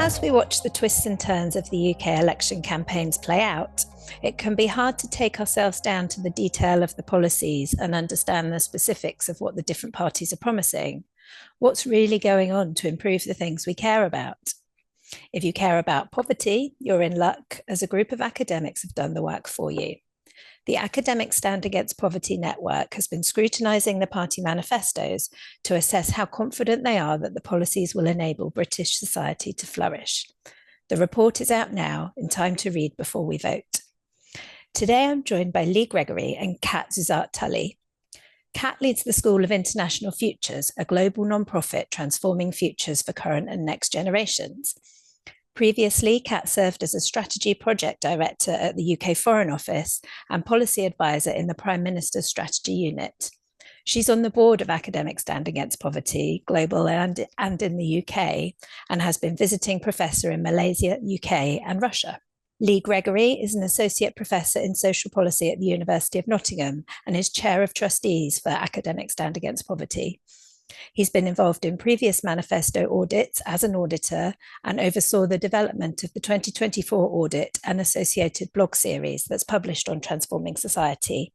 As we watch the twists and turns of the UK election campaigns play out, it can be hard to take ourselves down to the detail of the policies and understand the specifics of what the different parties are promising. What's really going on to improve the things we care about? If you care about poverty, you're in luck, as a group of academics have done the work for you. The Academic Stand Against Poverty Network has been scrutinising the party manifestos to assess how confident they are that the policies will enable British society to flourish. The report is out now, in time to read before we vote. Today I'm joined by Gregory and Zuzarte Tully. Kat leads the School of International Futures, a global non-profit transforming futures for current and next generations. Previously, Kat served as a strategy project director at the UK Foreign Office and policy advisor in the Prime Minister's Strategy Unit. She's on the board of Academic Stand Against Poverty, global and in the UK, and has been visiting professor in Malaysia, UK, and Russia. Gregory is an associate professor in social policy at the University of Nottingham and is chair of trustees for Academic Stand Against Poverty. He's been involved in previous manifesto audits as an auditor and oversaw the development of the 2024 audit and associated blog series that's published on transforming society.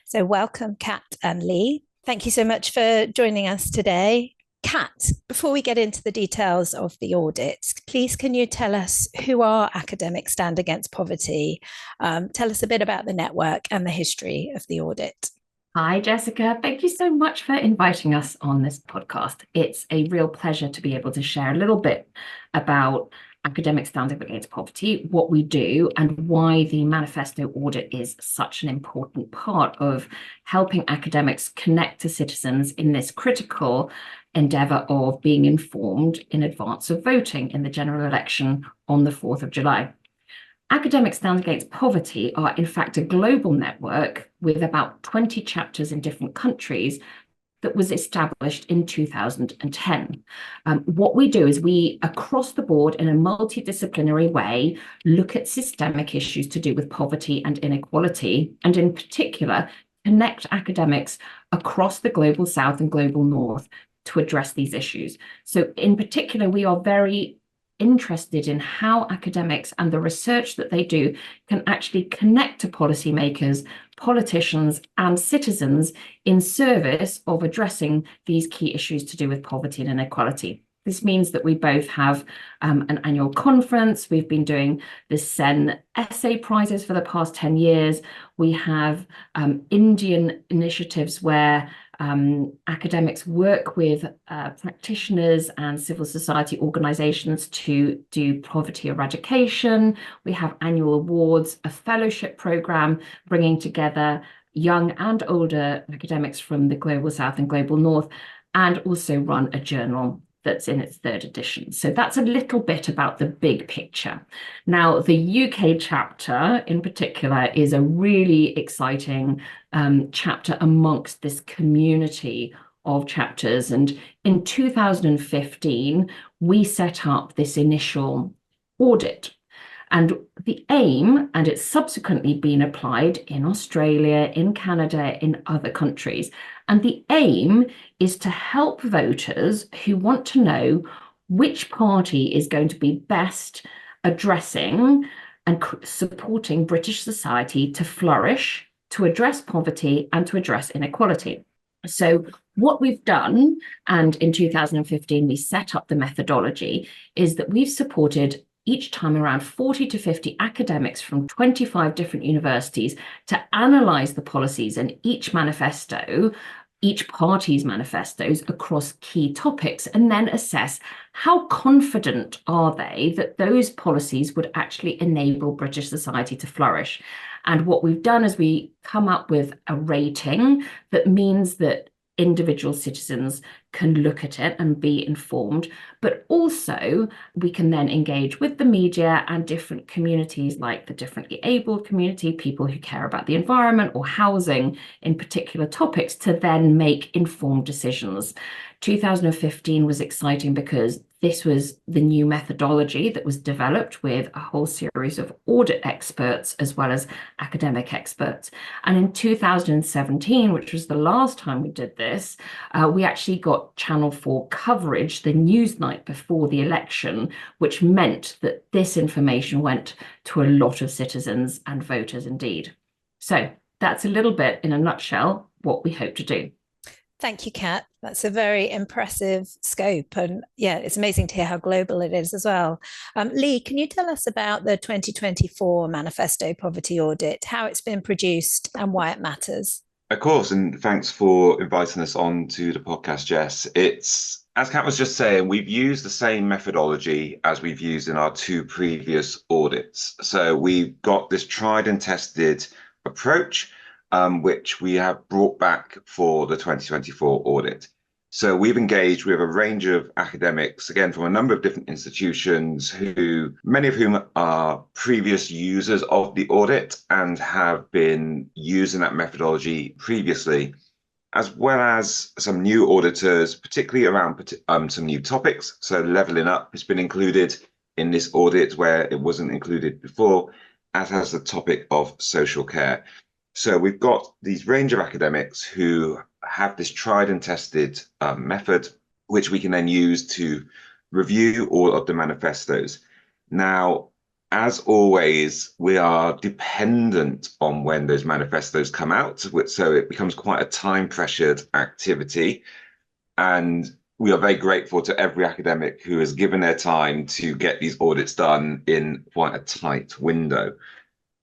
So welcome, Kat and Lee. Thank you so much for joining us today. Kat, before we get into the details of the audit, please can you tell us who are Academic Stand Against Poverty? Tell us a bit about the network and the history of the audit. Hi, Jessica. Thank you so much for inviting us on this podcast. It's a real pleasure to be able to share a little bit about Academic Stand Against Poverty, what we do, and why the manifesto audit is such an important part of helping academics connect to citizens in this critical endeavour of being informed in advance of voting in the general election on the 4th of July. Academic Stand Against Poverty are in fact a global network with about 20 chapters in different countries that was established in 2010. What we do is we, across the board in a multidisciplinary way, look at systemic issues to do with poverty and inequality, and in particular, connect academics across the global south and global north to address these issues. So in particular, we are very interested in how academics and the research that they do can actually connect to policymakers, politicians, and citizens in service of addressing these key issues to do with poverty and inequality. This means that we both have an annual conference. We've been doing the SEN essay prizes for the past 10 years. We have Indian initiatives where academics work with practitioners and civil society organizations to do poverty eradication. We have annual awards, a fellowship program bringing together young and older academics from the global south and global north, and also run a journal that's in its 3rd edition. So that's a little bit about the big picture. Now, the UK chapter in particular is a really exciting chapter amongst this community of chapters. And in 2015, we set up this initial audit. And the aim, and it's subsequently been applied in Australia, in Canada, in other countries, and the aim is to help voters who want to know which party is going to be best addressing and supporting British society to flourish, to address poverty, and to address inequality. So what we've done, and in 2015 we set up the methodology, is that we've supported each time around 40 to 50 academics from 25 different universities to analyse the policies in each manifesto, each party's manifestos across key topics, and then assess how confident are they that those policies would actually enable British society to flourish. And what we've done is we come up with a rating that means that individual citizens can look at it and be informed, but also we can then engage with the media and different communities like the differently abled community, people who care about the environment or housing in particular topics, to then make informed decisions. 2015 was exciting because This was the new methodology that was developed with a whole series of audit experts as well as academic experts. And in 2017, which was the last time we did this, we actually got Channel 4 coverage the news night before the election, which meant that this information went to a lot of citizens and voters indeed. So that's a little bit in a nutshell what we hope to do. Thank you, Kat. That's a very impressive scope. And yeah, it's amazing to hear how global it is as well. Lee, can you tell us about the 2024 Manifesto Poverty Audit, how it's been produced and why it matters? Of course, and thanks for inviting us on to the podcast, Jess. It's, as Kat was just saying, we've used the same methodology as we've used in our two previous audits. So we've got this tried and tested approach, which we have brought back for the 2024 audit. So we've engaged with a range of academics, again, from a number of different institutions, many of whom are previous users of the audit and have been using that methodology previously, as well as some new auditors, particularly around some new topics. So leveling up has been included in this audit where it wasn't included before, as has the topic of social care. So we've got these range of academics who have this tried and tested method, which we can then use to review all of the manifestos. Now, as always, we are dependent on when those manifestos come out, so it becomes quite a time-pressured activity. And we are very grateful to every academic who has given their time to get these audits done in quite a tight window.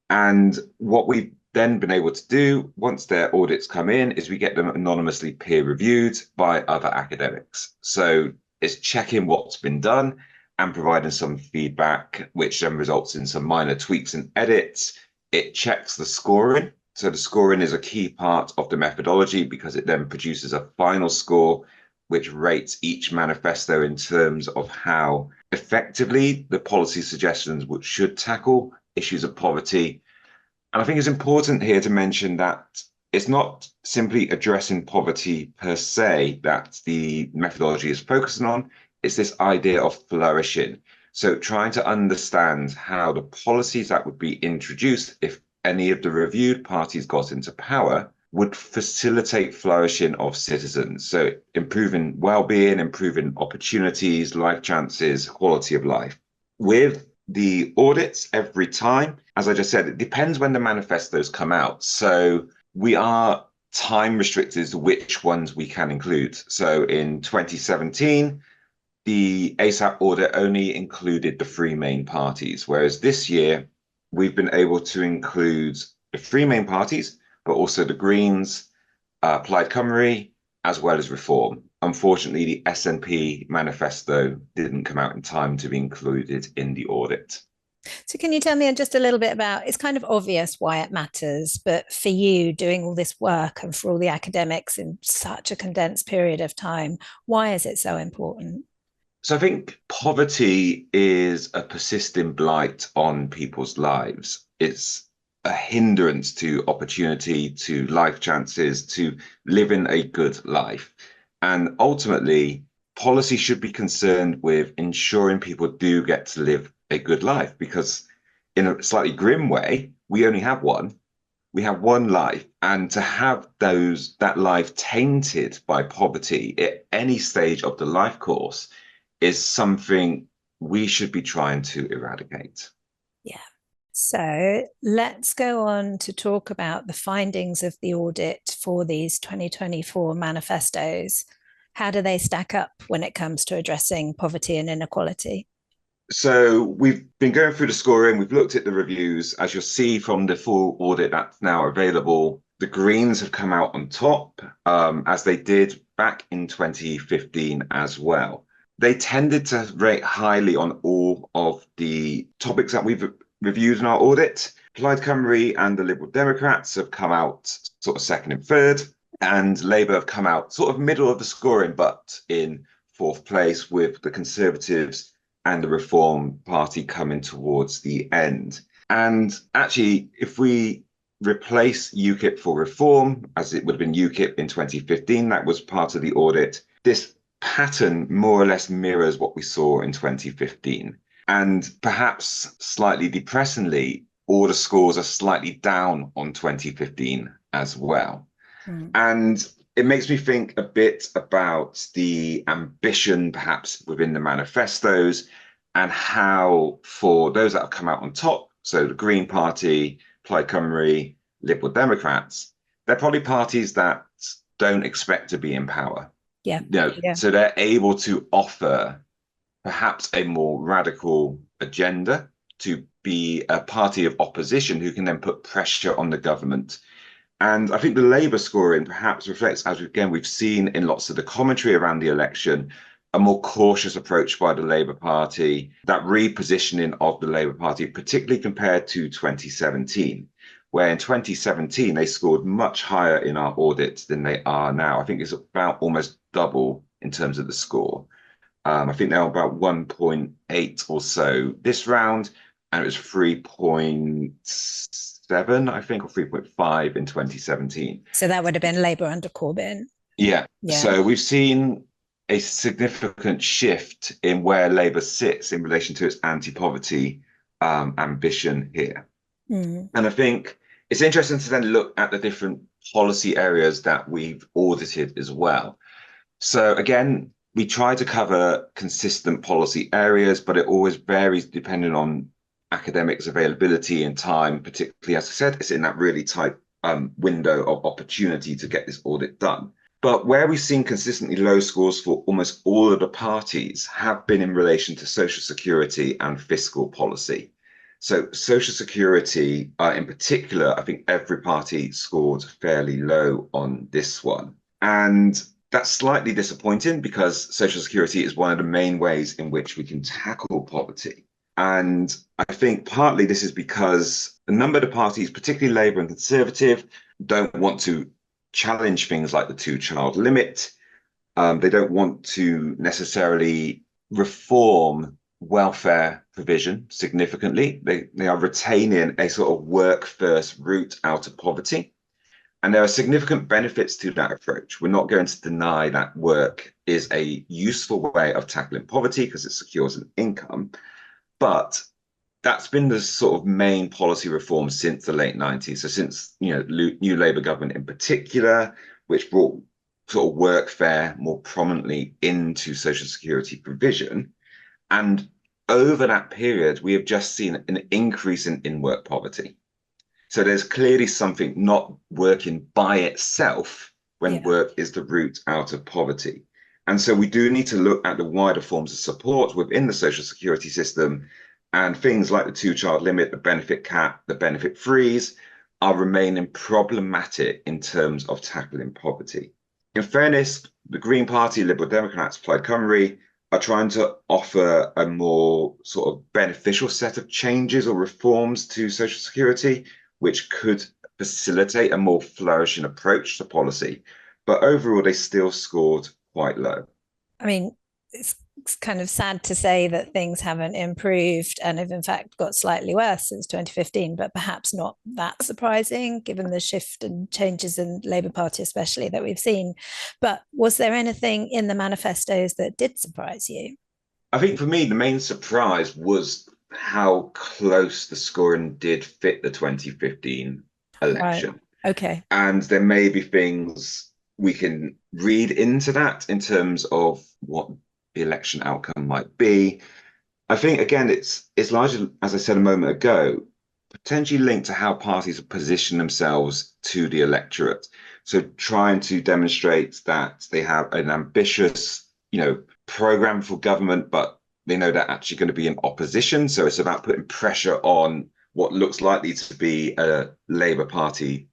And what we've then been able to do once their audits come in is we get them anonymously peer reviewed by other academics. So it's checking what's been done and providing some feedback, which then results in some minor tweaks and edits. It checks the scoring. So the scoring is a key part of the methodology because it then produces a final score which rates each manifesto in terms of how effectively the policy suggestions should tackle issues of poverty. And I think it's important here to mention that it's not simply addressing poverty per se that the methodology is focusing on. It's this idea of flourishing. So trying to understand how the policies that would be introduced if any of the reviewed parties got into power would facilitate flourishing of citizens. So improving well-being, improving opportunities, life chances, quality of life. With the audits every time, as I just said, it depends when the manifestos come out. So we are time restricted to which ones we can include. So in 2017, the ASAP audit only included the three main parties, whereas this year we've been able to include the three main parties, but also the Greens, Plaid Cymru, as well as Reform. Unfortunately, the SNP manifesto didn't come out in time to be included in the audit. So can you tell me just a little bit about, it's kind of obvious why it matters, but for you doing all this work and for all the academics in such a condensed period of time, why is it so important? So I think poverty is a persistent blight on people's lives. It's a hindrance to opportunity, to life chances, to living a good life. And ultimately, policy should be concerned with ensuring people do get to live a good life, because in a slightly grim way, we only have one. We have one life, and to have that life tainted by poverty at any stage of the life course is something we should be trying to eradicate. Yeah. So let's go on to talk about the findings of the audit for these 2024 manifestos. How do they stack up when it comes to addressing poverty and inequality? So we've been going through the scoring, we've looked at the reviews. As you'll see from the full audit that's now available, the Greens have come out on top, as they did back in 2015 as well. They tended to rate highly on all of the topics that we've reviewed in our audit. Plaid Cymru and the Liberal Democrats have come out sort of second and third, and Labour have come out sort of middle of the scoring, but in fourth place, with the Conservatives and the Reform Party coming towards the end. And actually, if we replace UKIP for Reform, as it would have been UKIP in 2015, that was part of the audit, this pattern more or less mirrors what we saw in 2015. And perhaps slightly depressingly, order scores are slightly down on 2015 as well. And it makes me think a bit about the ambition perhaps within the manifestos and how for those that have come out on top, so the Green Party, Plaid Cymru, Liberal Democrats, they're probably parties that don't expect to be in power. So they're able to offer perhaps a more radical agenda to be a party of opposition who can then put pressure on the government. And I think the Labour scoring perhaps reflects, as we've seen in lots of the commentary around the election, a more cautious approach by the Labour Party, that repositioning of the Labour Party, particularly compared to 2017, where in 2017 they scored much higher in our audit than they are now. I think it's about almost double in terms of the score. I think they're about 1.8 or so this round, and it was 3.7, I think, or 3.5 in 2017. So that would have been Labour under Corbyn. Yeah. So we've seen a significant shift in where Labour sits in relation to its anti-poverty ambition here. And I think it's interesting to then look at the different policy areas that we've audited as well. So again, we try to cover consistent policy areas, but it always varies depending on academics' availability and time. Particularly, as I said, it's in that really tight window of opportunity to get this audit done. But where we've seen consistently low scores for almost all of the parties have been in relation to social security and fiscal policy. So social security in particular, I think every party scored fairly low on this one. And that's slightly disappointing because social security is one of the main ways in which we can tackle poverty. And I think partly this is because a number of the parties, particularly Labour and Conservative, don't want to challenge things like the two-child limit. They don't want to necessarily reform welfare provision significantly. They are retaining a sort of work-first route out of poverty. And there are significant benefits to that approach. We're not going to deny that work is a useful way of tackling poverty because it secures an income. But that's been the sort of main policy reform since the late 90s. So since, new Labour government in particular, which brought sort of workfare more prominently into social security provision. And over that period, we have just seen an increase in in-work poverty. So there's clearly something not working by itself when work is the route out of poverty. And so we do need to look at the wider forms of support within the social security system, and things like the two-child limit, the benefit cap, the benefit freeze are remaining problematic in terms of tackling poverty. In fairness, the Green Party, Liberal Democrats, Plaid Cymru are trying to offer a more sort of beneficial set of changes or reforms to social security, which could facilitate a more flourishing approach to policy. But overall, they still scored quite low. I mean, it's kind of sad to say that things haven't improved and have in fact got slightly worse since 2015, but perhaps not that surprising given the shift and changes in Labour Party especially that we've seen. But was there anything in the manifestos that did surprise you? I think for me, the main surprise was how close the scoring did fit the 2015 election. Right. Okay. And there may be things we can read into that in terms of what the election outcome might be. I think, again, it's largely, as I said a moment ago, potentially linked to how parties have positioned themselves to the electorate. So trying to demonstrate that they have an ambitious, program for government, but they know they're actually going to be in opposition. So it's about putting pressure on what looks likely to be a Labour Party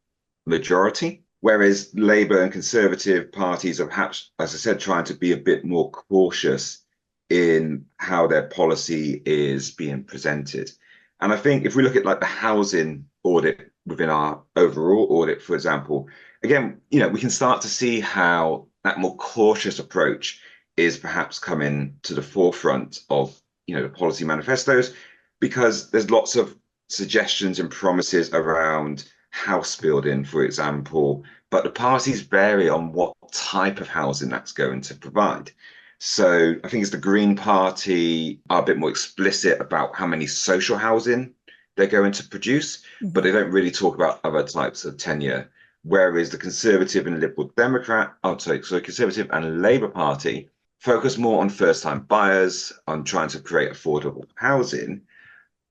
majority. Whereas Labour and Conservative parties are perhaps, as I said, trying to be a bit more cautious in how their policy is being presented. And I think if we look at like the housing audit within our overall audit, for example, again, we can start to see how that more cautious approach is perhaps coming to the forefront of, the policy manifestos, because there's lots of suggestions and promises around house building, for example, but the parties vary on what type of housing that's going to provide. So I think it's the Green Party are a bit more explicit about how many social housing they're going to produce, but they don't really talk about other types of tenure. Whereas the Conservative and Liberal Democrat, so Conservative and Labour Party focus more on first-time buyers, on trying to create affordable housing,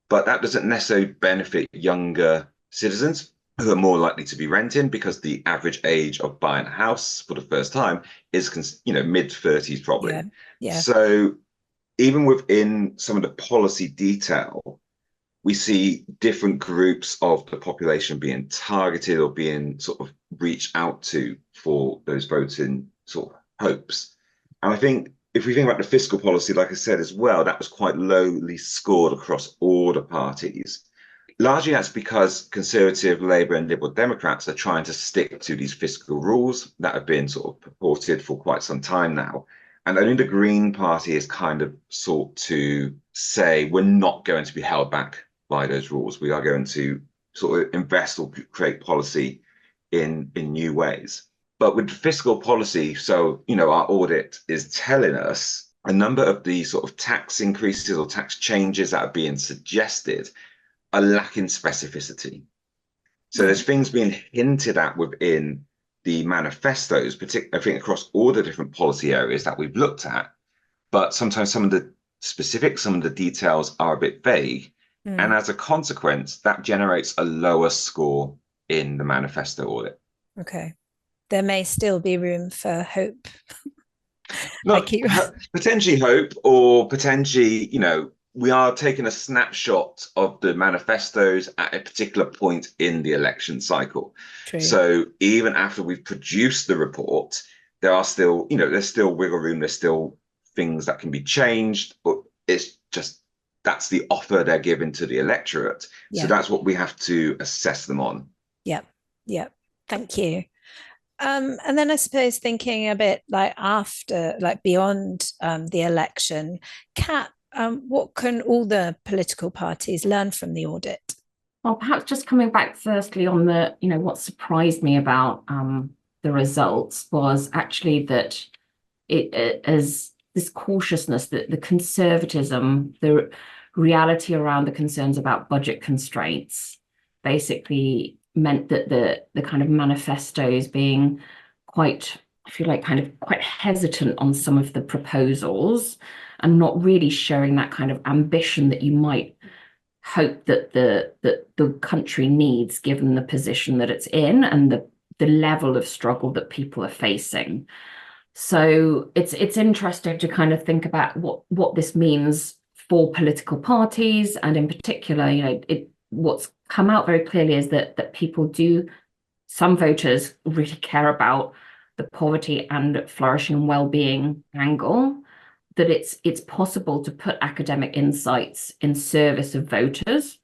but that doesn't necessarily benefit younger citizens who are more likely to be renting, because the average age of buying a house for the first time is, mid-30s probably. Yeah. Yeah. So even within some of the policy detail, we see different groups of the population being targeted or being sort of reached out to for those voting sort of hopes. And I think if we think about the fiscal policy, like I said as well, that was quite lowly scored across all the parties. Largely that's because Conservative, Labour and Liberal Democrats are trying to stick to these fiscal rules that have been sort of purported for quite some time now. And only the Green Party is kind of sought to say we're not going to be held back by those rules. We are going to sort of invest or create policy in new ways. But with fiscal policy, so, our audit is telling us a number of the sort of tax increases or tax changes that are being suggested are lacking specificity. So there's things being hinted at within the manifestos, particularly I think across all the different policy areas that we've looked at, but sometimes some of the specifics, some of the details are a bit vague. And as a consequence, that generates a lower score in the manifesto audit. Okay. There may still be room for hope. Potentially hope, or potentially, we are taking a snapshot of the manifestos at a particular point in the election cycle. True. So even after we've produced the report, there are still, there's still wiggle room, there's still things that can be changed, but it's just, that's the offer they're giving to the electorate. Yeah. So that's what we have to assess them on. Yeah. Thank you. And then I suppose thinking a bit like after, like beyond the election, Kat, what can all the political parties learn from the audit? Well, perhaps just coming back firstly on the, what surprised me about the results was actually that it as this cautiousness, that the conservatism, the reality around the concerns about budget constraints basically meant that the kind of manifestos being quite, I feel like, kind of quite hesitant on some of the proposals and not really showing that kind of ambition that you might hope that the country needs, given the position that it's in and the level of struggle that people are facing. So it's interesting to kind of think about what this means for political parties, and in particular, what's come out very clearly is that some voters really care about the poverty and flourishing and well-being angle, that it's possible to put academic insights in service of voters,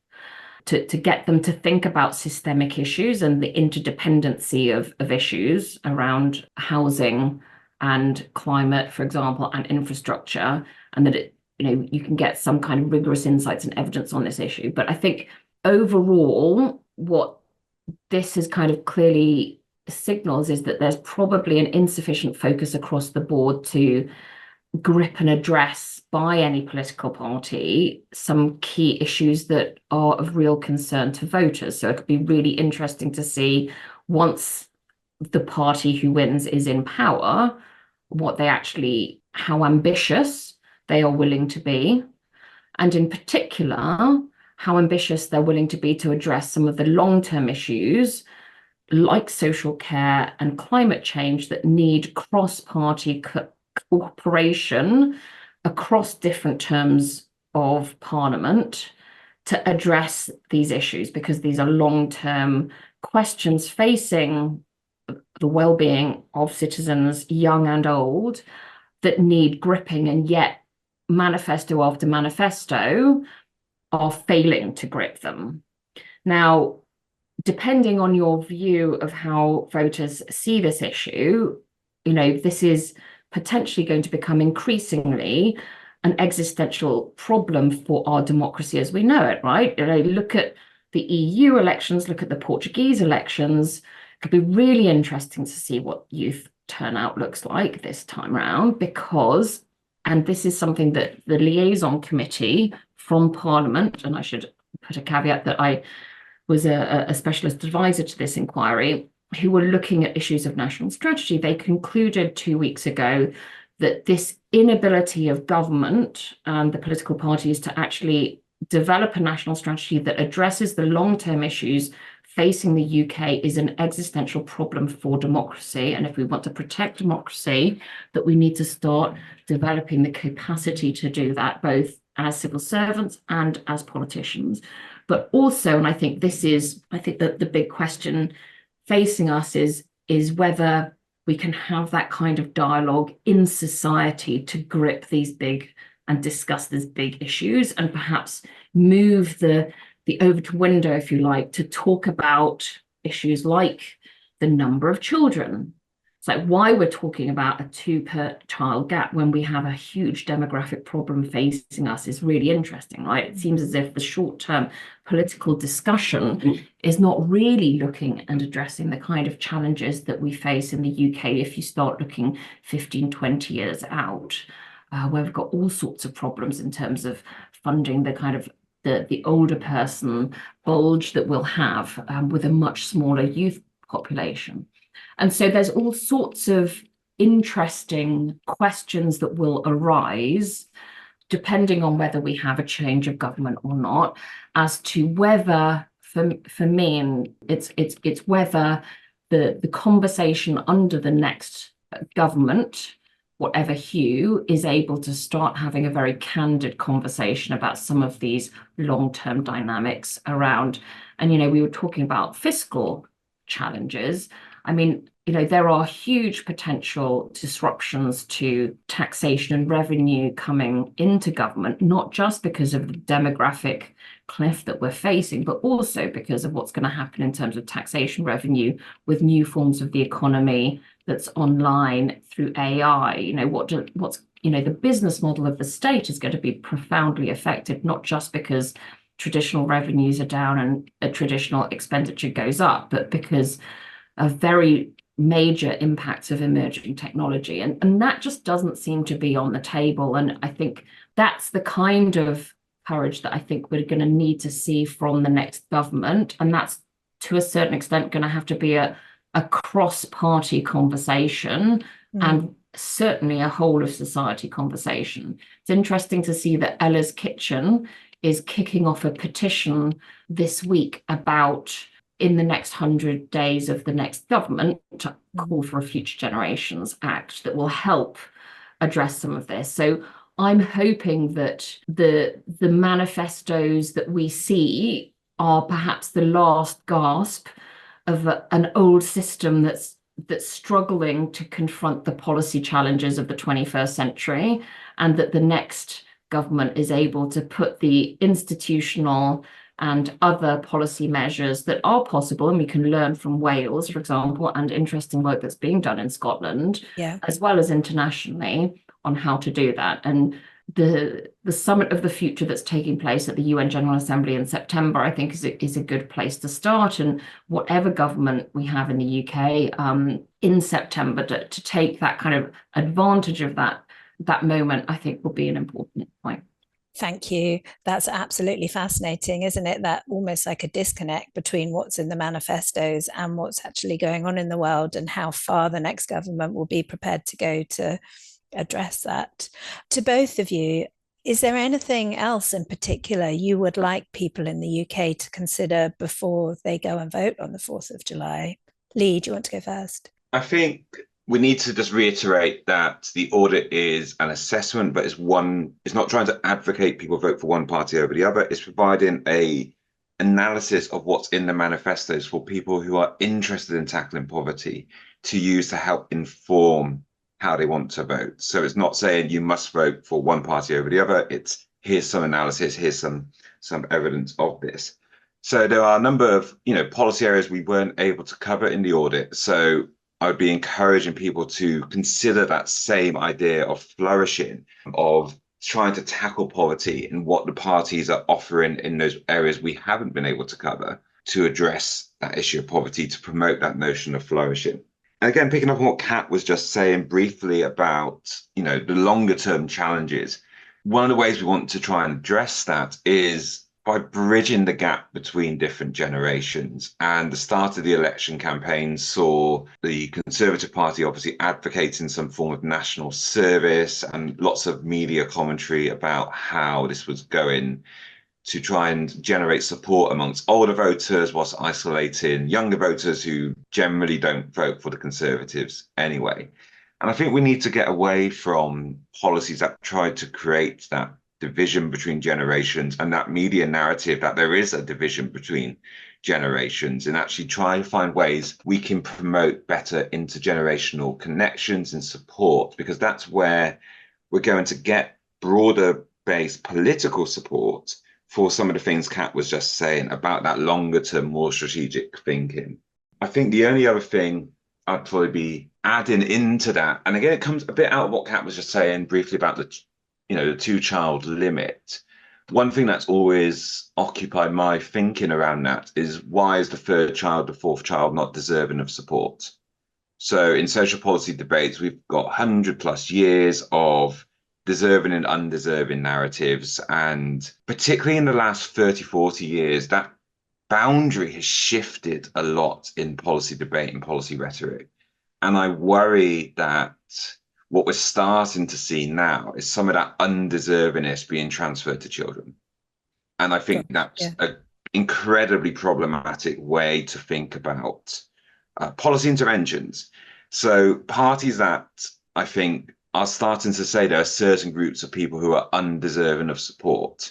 to get them to think about systemic issues and the interdependency of issues around housing and climate, for example, and infrastructure, and that you can get some kind of rigorous insights and evidence on this issue. But I think overall, what this has kind of clearly signals is that there's probably an insufficient focus across the board to grip and address by any political party some key issues that are of real concern to voters. So it could be really interesting to see, once the party who wins is in power, how ambitious they are willing to be, and in particular, how ambitious they're willing to be to address some of the long-term issues like social care and climate change that need cross-party cooperation across different terms of parliament to address these issues, because these are long-term questions facing the well-being of citizens, young and old, that need gripping, and yet manifesto after manifesto are failing to grip them. Now, depending on your view of how voters see this issue, this is potentially going to become increasingly an existential problem for our democracy as we know it, right? Look at the EU elections, look at the Portuguese elections. It could be really interesting to see what youth turnout looks like this time around, because And this is something that the liaison committee from Parliament, and I should put a caveat that I was a specialist advisor to this inquiry, who were looking at issues of national strategy. They concluded 2 weeks ago that this inability of government and the political parties to actually develop a national strategy that addresses the long-term issues facing the UK is an existential problem for democracy. And if we want to protect democracy, that we need to start developing the capacity to do that, both as civil servants and as politicians. But also, and I think that the big question facing us is whether we can have that kind of dialogue in society to grip these big and discuss these big issues, and perhaps move the Overton window, if you like, to talk about issues like the number of children. It's like why we're talking about a 2 per child gap when we have a huge demographic problem facing us is really interesting, right? It seems as if the short-term political discussion is not really looking and addressing the kind of challenges that we face in the UK if you start looking 15, 20 years out, where we've got all sorts of problems in terms of funding the kind of the older person bulge that we'll have with a much smaller youth population. And so there's all sorts of interesting questions that will arise depending on whether we have a change of government or not, as to whether, for me, and it's whether the conversation under the next government, whatever hue, is able to start having a very candid conversation about some of these long-term dynamics around. And, we were talking about fiscal challenges. I mean, there are huge potential disruptions to taxation and revenue coming into government, not just because of the demographic cliff that we're facing, but also because of what's going to happen in terms of taxation revenue with new forms of the economy that's online through AI. The business model of the state is going to be profoundly affected, not just because traditional revenues are down and a traditional expenditure goes up, but because of very major impacts of emerging technology. And that just doesn't seem to be on the table. And I think that's the kind of courage that I think we're going to need to see from the next government. And that's, to a certain extent, going to have to be a cross-party conversation and certainly a whole of society conversation. It's interesting to see that Ella's Kitchen is kicking off a petition this week about, in the next 100 days of the next government, to call for a Future Generations Act that will help address some of this. So I'm hoping that the manifestos that we see are perhaps the last gasp of an old system that's struggling to confront the policy challenges of the 21st century, and that the next government is able to put the institutional and other policy measures that are possible, and we can learn from Wales, for example, and interesting work that's being done in Scotland, as well as internationally, on how to do that. And the Summit of the Future that's taking place at the UN General Assembly in September, I think, is a good place to start. And whatever government we have in the UK in September, to take that kind of advantage of that moment, I think will be an important point. Thank you. That's absolutely fascinating, isn't it? That almost like a disconnect between what's in the manifestos and what's actually going on in the world, and how far the next government will be prepared to go to address that. To both of you, is there anything else in particular you would like people in the UK to consider before they go and vote on the 4th of July? Lee, do you want to go first? I think we need to just reiterate that the audit is an assessment, but it's not trying to advocate people vote for one party over the other. It's providing a analysis of what's in the manifestos for people who are interested in tackling poverty to use to help inform how they want to vote. So it's not saying you must vote for one party over the other. It's here's some analysis, here's some evidence of this. So there are a number of policy areas we weren't able to cover in the audit. So I would be encouraging people to consider that same idea of flourishing, of trying to tackle poverty, and what the parties are offering in those areas we haven't been able to cover to address that issue of poverty, to promote that notion of flourishing. And again, picking up on what Kat was just saying briefly about, the longer term challenges, one of the ways we want to try and address that is by bridging the gap between different generations. And the start of the election campaign saw the Conservative Party obviously advocating some form of national service and lots of media commentary about how this was going to try and generate support amongst older voters whilst isolating younger voters who generally don't vote for the Conservatives anyway. And I think we need to get away from policies that try to create that division between generations and that media narrative that there is a division between generations, and actually try and find ways we can promote better intergenerational connections and support, because that's where we're going to get broader based political support for some of the things Kat was just saying about that longer term, more strategic thinking. I think the only other thing I'd probably be adding into that, and again, it comes a bit out of what Kat was just saying briefly about the 2-child limit. One thing that's always occupied my thinking around that is, why is the third child, the fourth child not deserving of support? So in social policy debates, we've got 100+ years of deserving and undeserving narratives. And particularly in the last 30, 40 years, that boundary has shifted a lot in policy debate and policy rhetoric. And I worry that what we're starting to see now is some of that undeservingness being transferred to children. And I think that's an incredibly problematic way to think about policy interventions. So parties that I think are starting to say there are certain groups of people who are undeserving of support,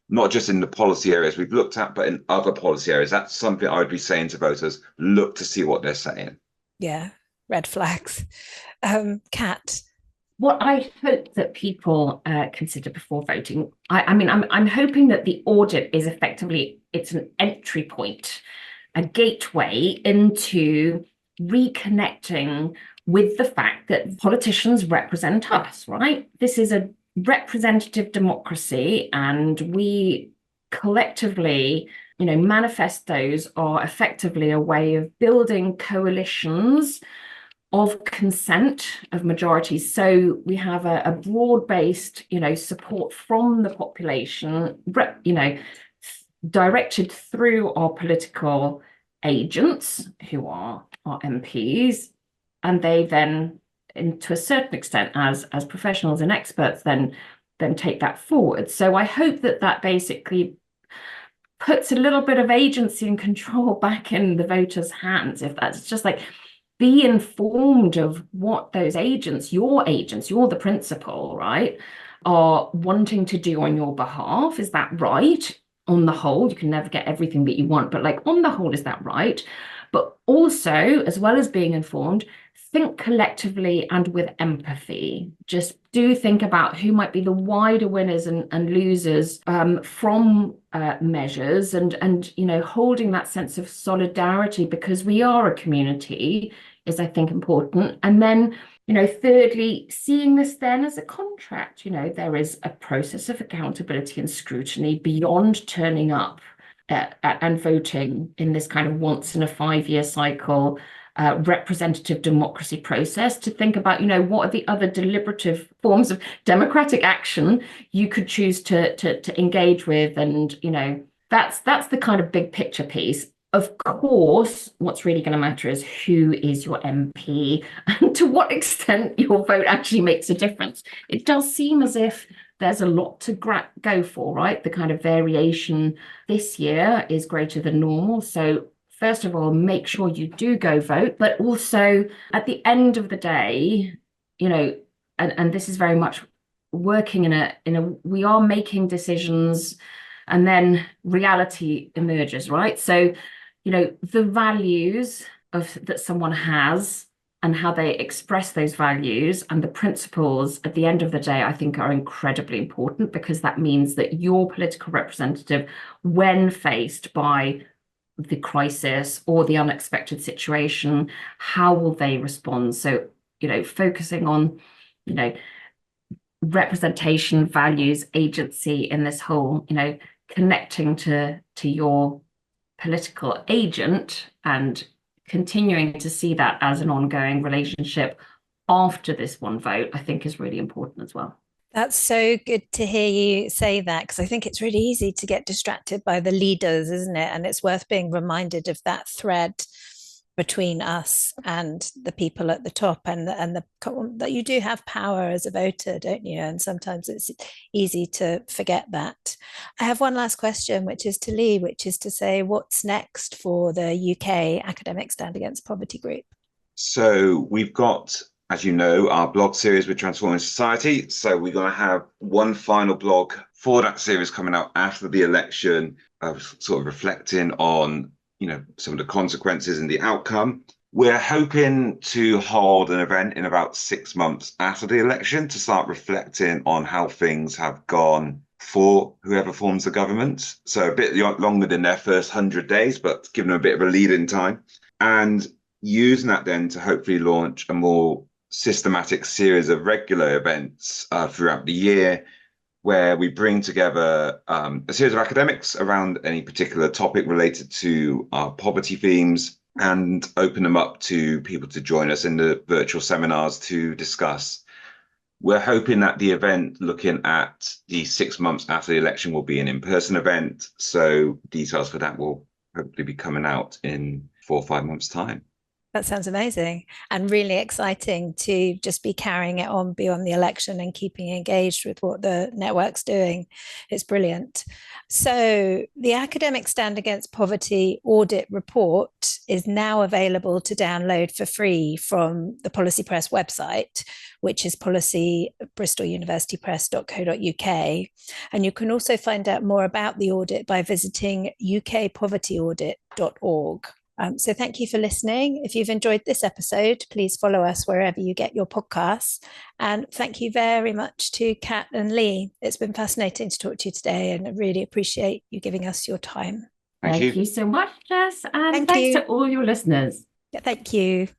not just in the policy areas we've looked at, but in other policy areas. That's something I would be saying to voters: look to see what they're saying. Yeah, red flags. Kat? What I hope that people consider before voting, I'm hoping that the audit is effectively, it's an entry point, a gateway into reconnecting with the fact that politicians represent us, right? This is a representative democracy, and we collectively, manifestos are effectively a way of building coalitions of consent of majorities. So we have a broad-based, support from the population, directed through our political agents, who are our MPs, and they then, to a certain extent, as professionals and experts, then take that forward. So I hope that basically puts a little bit of agency and control back in the voters' hands. If that's just like, be informed of what those agents, you're the principal, right, are wanting to do on your behalf. Is that right? On the whole, you can never get everything that you want, but on the whole, is that right? But also, as well as being informed, think collectively and with empathy. Just do think about who might be the wider winners and losers from measures, and holding that sense of solidarity, because we are a community, is, I think, important. And then, thirdly, seeing this then as a contract. There is a process of accountability and scrutiny beyond turning up and voting in this kind of once in a 5-year cycle representative democracy process, to think about, what are the other deliberative forms of democratic action you could choose to engage with. And, that's the kind of big picture piece. Of course, what's really going to matter is who is your MP and to what extent your vote actually makes a difference. It does seem as if there's a lot to go for, right? The kind of variation this year is greater than normal. So first of all, make sure you do go vote, but also at the end of the day, and this is very much working in a, we are making decisions, and then reality emerges, right? So, the values that someone has and how they express those values and the principles at the end of the day, I think, are incredibly important, because that means that your political representative, when faced by the crisis or the unexpected situation, how will they respond? So, focusing on, representation, values, agency in this whole, connecting to your political agent and continuing to see that as an ongoing relationship after this one vote, I think is really important as well. That's so good to hear you say that, because I think it's really easy to get distracted by the leaders, isn't it? And it's worth being reminded of that thread between us and the people at the top, and that you do have power as a voter, don't you? And sometimes it's easy to forget that. I have one last question, which is to Lee, which is to say, what's next for the UK Academic Stand Against Poverty group? So we've got, as you know, our blog series with Transforming Society. So we're going to have one final blog for that series coming out after the election, sort of reflecting on, some of the consequences and the outcome. We're hoping to hold an event in about 6 months after the election to start reflecting on how things have gone for whoever forms the government. So a bit longer than their first 100 days, but giving them a bit of a lead-in time. And using that then to hopefully launch a more systematic series of regular events throughout the year, where we bring together a series of academics around any particular topic related to our poverty themes and open them up to people to join us in the virtual seminars to discuss. We're hoping that the event looking at the 6 months after the election will be an in-person event. So details for that will hopefully be coming out in 4 or 5 months' time. That sounds amazing and really exciting to just be carrying it on beyond the election and keeping engaged with what the network's doing. It's brilliant. So the Academic Stand Against Poverty Audit Report is now available to download for free from the Policy Press website, which is policy.bristoluniversitypress.co.uk. And you can also find out more about the audit by visiting ukpovertyaudit.org. So thank you for listening. If you've enjoyed this episode, please follow us wherever you get your podcasts. And thank you very much to Kat and Lee. It's been fascinating to talk to you today, and I really appreciate you giving us your time. Thank you so much, Jess. And thanks to all your listeners. Thank you.